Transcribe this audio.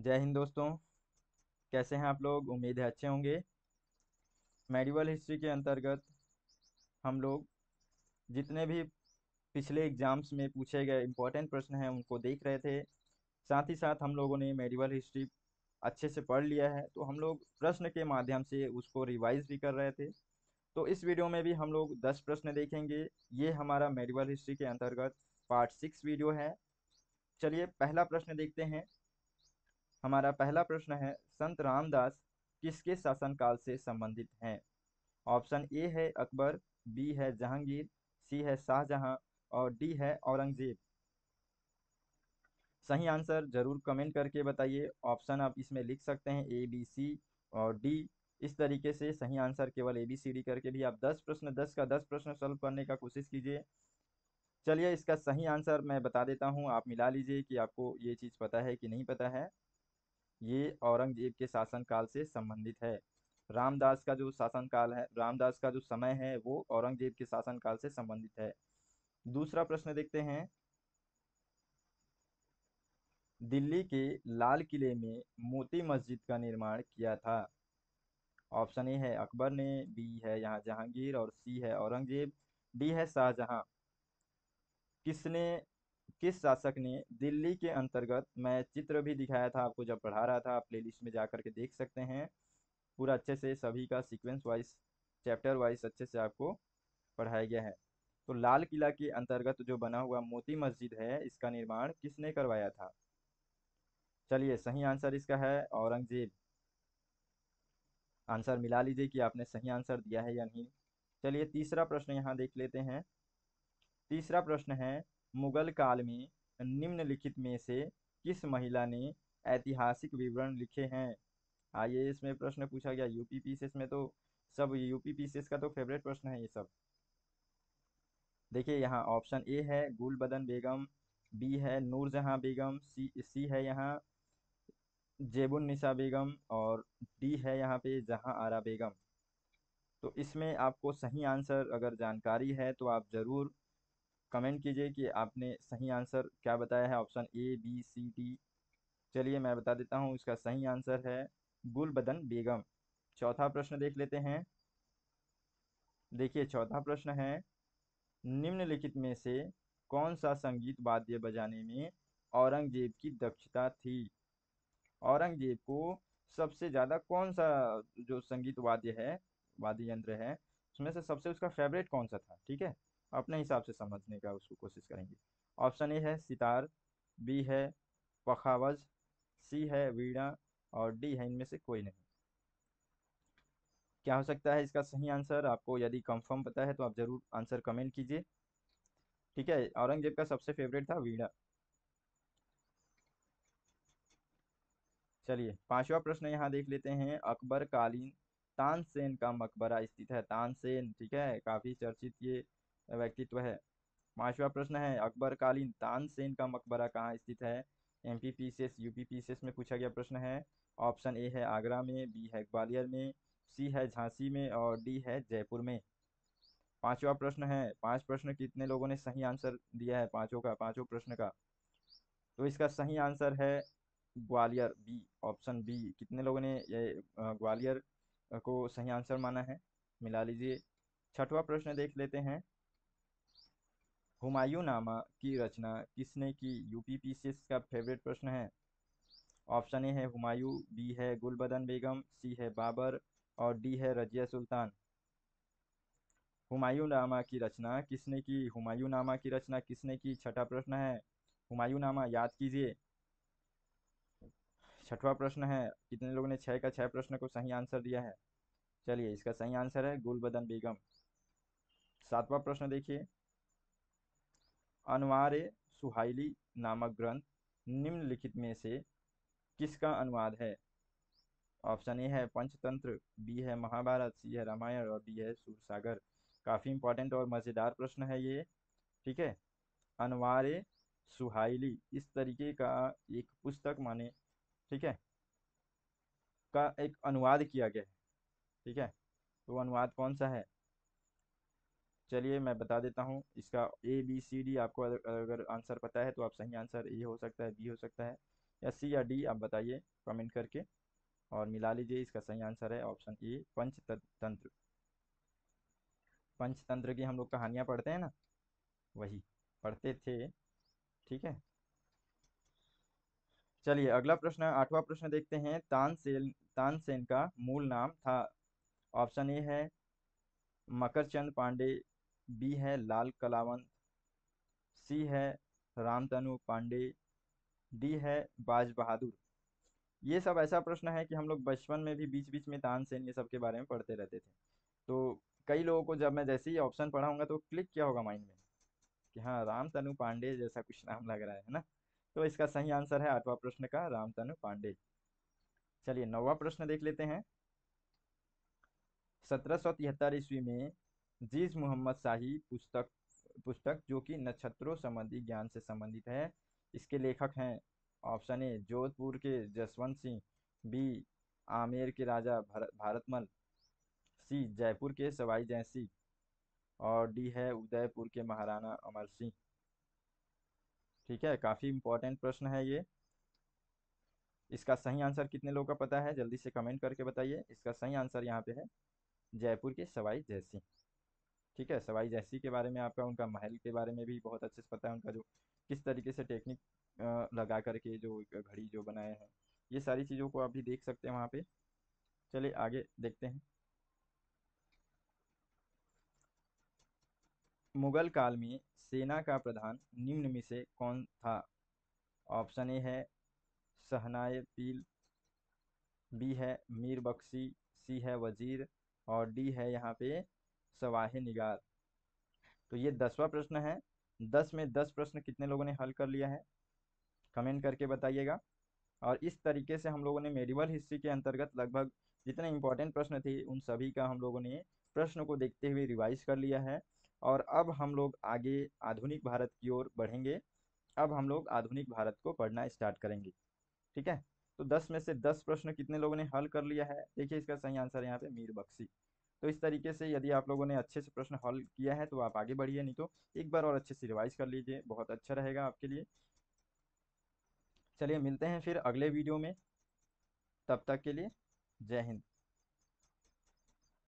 जय हिंद दोस्तों। कैसे हैं आप लोग? उम्मीद है अच्छे होंगे। मेडिवल हिस्ट्री के अंतर्गत हम लोग जितने भी पिछले एग्जाम्स में पूछे गए इम्पोर्टेंट प्रश्न हैं उनको देख रहे थे। साथ ही साथ हम लोगों ने मेडिवल हिस्ट्री अच्छे से पढ़ लिया है, तो हम लोग प्रश्न के माध्यम से उसको रिवाइज भी कर रहे थे। तो इस वीडियो में भी हम लोग 10 प्रश्न देखेंगे। ये हमारा मेडिवल हिस्ट्री के अंतर्गत पार्ट 6 वीडियो है। चलिए पहला प्रश्न देखते हैं। हमारा पहला प्रश्न है, संत रामदास किसके शासनकाल से संबंधित हैं? ऑप्शन ए है अकबर, बी है जहांगीर, सी है शाहजहां और डी है औरंगजेब। सही आंसर जरूर कमेंट करके बताइए। ऑप्शन आप इसमें लिख सकते हैं ए बी सी और डी। इस तरीके से सही आंसर केवल ए बी सी डी करके भी आप 10 प्रश्न 10 का 10 प्रश्न सॉल्व करने का कोशिश कीजिए। चलिए इसका सही आंसर मैं बता देता हूँ, आप मिला लीजिए कि आपको ये चीज़ पता है कि नहीं पता है। ये औरंगजेब के शासनकाल से संबंधित है। रामदास का जो शासनकाल है, रामदास का जो समय है वो औरंगजेब के शासनकाल से संबंधित है। दूसरा प्रश्न देखते हैं। दिल्ली के लाल किले में मोती मस्जिद का निर्माण किया था। ऑप्शन ए है अकबर ने, बी है यहाँ जहांगीर और सी है औरंगजेब, डी है शाहजहां। किसने, किस शासक ने दिल्ली के अंतर्गत, मैं चित्र भी दिखाया था आपको जब पढ़ा रहा था, आप प्लेलिस्ट में जा करके देख सकते हैं। पूरा अच्छे से सभी का सीक्वेंस वाइज, चैप्टर वाइज अच्छे से आपको पढ़ाया गया है। तो लाल किला के अंतर्गत जो बना हुआ मोती मस्जिद है, इसका निर्माण किसने करवाया था? चलिए सही आंसर इसका है औरंगजेब। आंसर मिला लीजिए कि आपने सही आंसर दिया है या नहीं। चलिए तीसरा प्रश्न यहाँ देख लेते हैं। तीसरा प्रश्न है, मुगल काल में निम्नलिखित में से किस महिला ने ऐतिहासिक विवरण लिखे हैं? आईएएस में प्रश्न पूछा गया, यूपी पीसीएस में तो सब, यूपी पीसीएस का तो फेवरेट प्रश्न है ये सब। देखिए यहाँ ऑप्शन ए है गुलबदन बेगम, बी है नूरजहां बेगम, सी है यहाँ जेबुन निसा बेगम और डी है यहाँ पे जहां आरा बेगम। तो इसमें आपको सही आंसर अगर जानकारी है तो आप ज़रूर कमेंट कीजिए कि आपने सही आंसर क्या बताया है, option A B C D. चलिए मैं बता देता हूँ, इसका सही आंसर है गुलबदन बेगम। चौथा प्रश्न देख लेते हैं। देखिए चौथा प्रश्न है, निम्नलिखित में से कौन सा संगीत वाद्य बजाने में औरंगजेब की दक्षता थी? औरंगजेब को सबसे ज्यादा कौन सा जो संगीत वाद्य है, वाद्य यंत्र है, उसमें से सबसे उसका फेवरेट कौन सा था? ठीक है, अपने हिसाब से समझने का उसको कोशिश करेंगे। ऑप्शन ए है सितार, बी है पखावज, सी है वीणा और डी है इनमें से कोई नहीं। क्या हो सकता है इसका सही आंसर? आपको यदि कंफर्म पता है तो आप जरूर आंसर कमेंट कीजिए। ठीक है, औरंगजेब का सबसे फेवरेट था वीणा। चलिए पांचवा प्रश्न यहाँ देख लेते हैं। अकबर कालीन तानसेन का मकबरा स्थित है। तानसेन, ठीक है, काफी चर्चित ये व्यक्तित्व है। पांचवा प्रश्न है, अकबर कालीन तानसेन का मकबरा कहाँ स्थित है? एमपीपीसीएस यूपीपीसीएस में पूछा गया प्रश्न है। ऑप्शन ए है आगरा में, बी है ग्वालियर में, सी है झांसी में और डी है जयपुर में। पांचवा प्रश्न है, पांच प्रश्न कितने लोगों ने सही आंसर दिया है पांचों का, पांचों प्रश्न का? तो इसका सही आंसर है ग्वालियर, बी, ऑप्शन बी। कितने लोगों ने ये ग्वालियर को सही आंसर माना है? मिला लीजिए। छठवां प्रश्न देख लेते हैं। हुमायूंनामा की रचना किसने की? यूपीपीसीएस का फेवरेट प्रश्न है। ऑप्शन ए है हुमायूं, बी है गुलबदन बेगम, सी है बाबर और डी है रजिया सुल्तान। हुमायूंनामा की रचना किसने की? हुमायूंनामा की रचना किसने की, छठा प्रश्न है। हुमायूंनामा याद कीजिए। छठवां प्रश्न है, कितने लोगों ने छह का छह प्रश्न को सही आंसर दिया है? चलिए इसका सही आंसर है गुलबदन बेगम। सातवां प्रश्न देखिए। अनवार सुहाइली नामक ग्रंथ निम्नलिखित में से किसका अनुवाद है? ऑप्शन ए है पंचतंत्र, बी है महाभारत, सी है रामायण और डी है सूरसागर। काफी इंपॉर्टेंट और मजेदार प्रश्न है ये। ठीक है, अनवार सुहाइली इस तरीके का एक पुस्तक माने, ठीक है, का एक अनुवाद किया गया है। ठीक है, तो वो अनुवाद कौन सा है? चलिए मैं बता देता हूँ इसका ए बी सी डी। आपको अगर आंसर पता है तो आप सही आंसर ए हो सकता है, बी हो सकता है या सी या डी, आप बताइए कमेंट करके और मिला लीजिए। इसका सही आंसर है ऑप्शन ए, पंचतंत्र। पंचतंत्र की हम लोग कहानियाँ पढ़ते हैं ना, वही पढ़ते थे। ठीक है, चलिए अगला प्रश्न, आठवां प्रश्न देखते हैं। तानसेन का मूल नाम था। ऑप्शन ए है मकरचंद पांडे, बी है लाल कलावंत, सी है रामतनु पांडे, डी है बाज बहादुर। ये सब ऐसा प्रश्न है कि हम लोग बचपन में भी बीच बीच में तानसेन ये सब के बारे में पढ़ते रहते थे। तो कई लोगों को जब मैं जैसे ही ऑप्शन पढ़ा होगा तो क्लिक किया होगा माइंड में कि हाँ रामतनु पांडे जैसा कुछ नाम लग रहा है ना। तो इसका सही आंसर है आठवां प्रश्न का रामतनु पांडे। चलिए नौवां प्रश्न देख लेते हैं। 1773 ईस्वी में जीज मोहम्मद शाही पुस्तक पुस्तक जो कि नक्षत्रों संबंधी ज्ञान से संबंधित है, इसके लेखक हैं। ऑप्शन ए जोधपुर के जसवंत सिंह, बी आमेर के राजा भारतमल, सी जयपुर के सवाई जय सिंह, और डी है उदयपुर के महाराणा अमर सिंह। ठीक है, काफी इंपॉर्टेंट प्रश्न है ये। इसका सही आंसर कितने लोगों का पता है, जल्दी से कमेंट करके बताइए। इसका सही आंसर यहाँ पे है जयपुर के सवाई जय सिंह। ठीक है, सवाई जयसिंह के बारे में आपका, उनका महल के बारे में भी बहुत अच्छे से पता है। उनका जो किस तरीके से टेक्निक लगा करके जो एक घड़ी जो बनाए हैं, ये सारी चीज़ों को आप भी देख सकते हैं वहाँ पे। चलिए आगे देखते हैं। मुगल काल में सेना का प्रधान निम्न में से कौन था। ऑप्शन ए है शहनाए पील, बी है मीर बख्शी, सी है वजीर, और डी है यहाँ पे सवाहे निगार। तो ये 10वां प्रश्न है। 10 में 10 प्रश्न कितने लोगों ने हल कर लिया है, कमेंट करके बताइएगा। और इस तरीके से हम लोगों ने मेडिवल हिस्ट्री के अंतर्गत लगभग जितने इंपॉर्टेंट प्रश्न थे उन सभी का हम लोगों ने प्रश्न को देखते हुए रिवाइज कर लिया है। और अब हम लोग आगे आधुनिक भारत की ओर बढ़ेंगे। अब हम लोग आधुनिक भारत को पढ़ना स्टार्ट करेंगे। ठीक है, तो 10 में से 10 प्रश्न कितने लोगों ने हल कर लिया है, देखिए इसका सही आंसर यहाँ पे मीर बख्शी। तो इस तरीके से यदि आप लोगों ने अच्छे से प्रश्न हल किया है तो आप आगे बढ़िए, नहीं तो एक बार और अच्छे से रिवाइज कर लीजिए, बहुत अच्छा रहेगा आपके लिए। चलिए मिलते हैं फिर अगले वीडियो में, तब तक के लिए जय हिंद।